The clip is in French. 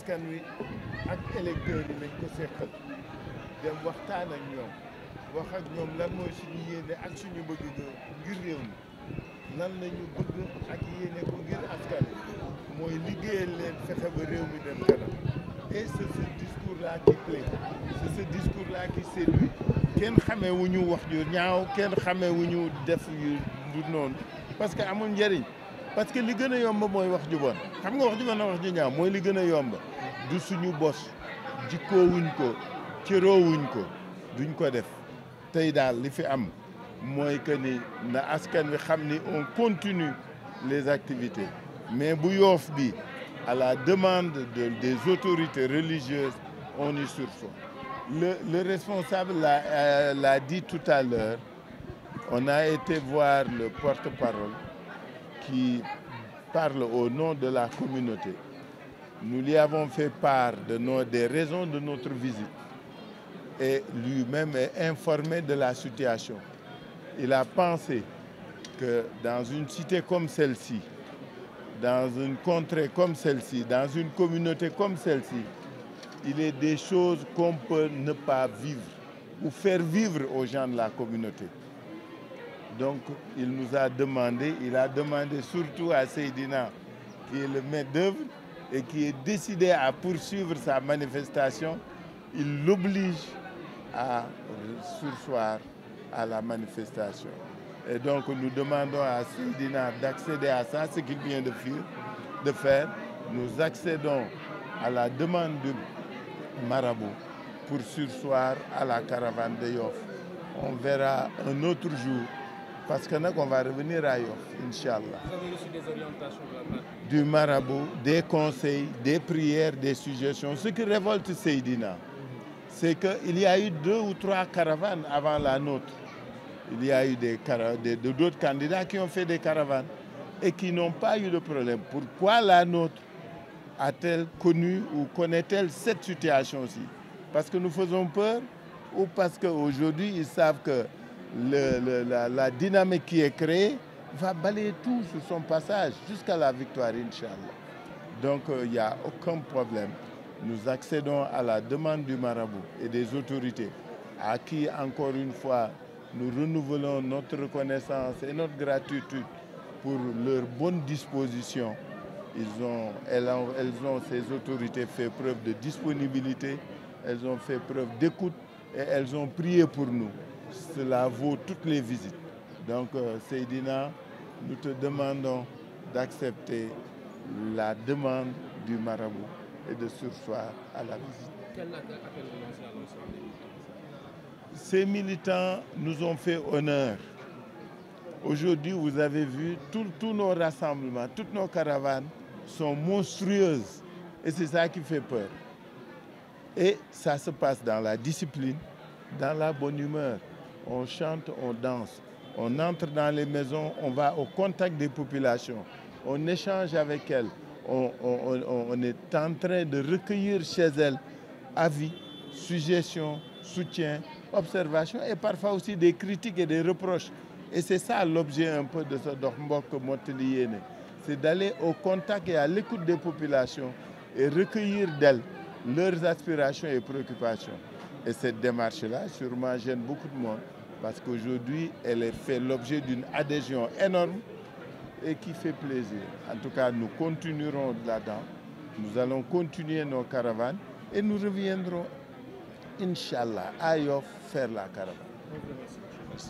askan wi ak électeurs yi lañ ko seqal dem waxtaan ak ñoom wax ak ñoom lan mooy suñu yéene ak suñu bëgg ngir réew mi lan lañu bëgg ak yéene ko ngir askan mooy liggéeyal leen fexe ba réew mi dem kanam et c'est ce discours-là qui plaît, c'est ce discours-là qui séduit. kenn xamee wu ñu wax ju ñaaw kenn xamee wu ñu def yu du noonu parce que amul njëriñ parce que li gën a yomb mooy wax ju bon xam nga wax ju bon a wax ju ñaaw mooy li gën a yomb du suñu bos jikkoowuñ ko cëroowuñ ko duñ ko def tey daal li fi am mooy que ni na askan wi xam ni on continue les activités mais bu Yoff bi à la demande des autorités religieuses on y sursaut. Le responsable l'a dit tout à l'heure, on a été voir le porte-parole qui parle au nom de la communauté. Nous lui avons fait part des raisons de notre visite et lui-même est informé de la situation. Il a pensé que dans une cité comme celle-ci, dans une contrée comme celle-ci, dans une communauté comme celle-ci, il est des choses qu'on peut ne pas vivre ou faire vivre aux gens de la communauté. Donc, il a demandé surtout à Seydina, qui est le maître d'œuvre et qui est décidé à poursuivre sa manifestation, il l'oblige à surseoir à la manifestation. Et donc, nous demandons à Seydina d'accéder à ça, ce qu'il vient de faire. Nous accédons à la demande du marabout pour surseoir à la caravane de Yoff. On verra un autre jour parce que on va revenir à Yoff, Inch'Allah. Vous avez reçu des orientations de la part du marabout, des conseils, des prières, des suggestions. Ce qui révolte Seydina, c'est qu'il y a eu 2 ou 3 caravanes avant la nôtre. Il y a eu d'autres candidats qui ont fait des caravanes et qui n'ont pas eu de problème. Pourquoi la nôtre a-t-elle connu ou connaît-elle cette situation-ci? Parce que nous faisons peur ou parce qu'aujourd'hui, ils savent que la dynamique qui est créée va balayer tout sur son passage jusqu'à la victoire, Inch'Allah. Donc, il n'y a aucun problème. Nous accédons à la demande du marabout et des autorités, à qui, encore une fois, nous renouvelons notre reconnaissance et notre gratitude pour leur bonne disposition. Elles ont, ces autorités, fait preuve de disponibilité, elles ont fait preuve d'écoute et elles ont prié pour nous. Cela vaut toutes les visites. Donc, Seydina, nous te demandons d'accepter la demande du marabout et de surseoir à la visite. Quel appel vous lancez à l'ensemble des militants? Ces militants nous ont fait honneur. Aujourd'hui, vous avez vu, tous nos rassemblements, toutes nos caravanes sont monstrueuses. Et c'est ça qui fait peur. Et ça se passe dans la discipline, dans la bonne humeur. On chante, on danse. On entre dans les maisons, on va au contact des populations. On échange avec elles. On est en train de recueillir chez elles avis, suggestions, soutien, observations et parfois aussi des critiques et des reproches. Et c'est ça l'objet un peu de ce Doxmbok Mottali Yéné. C'est d'aller au contact et à l'écoute des populations et recueillir d'elles leurs aspirations et préoccupations. Et cette démarche-là, sûrement, gêne beaucoup de monde parce qu'aujourd'hui, elle fait l'objet d'une adhésion énorme et qui fait plaisir. En tout cas, nous continuerons là-dedans. Nous allons continuer nos caravanes et nous reviendrons, Inch'Allah, à Yoff faire la caravane. Merci.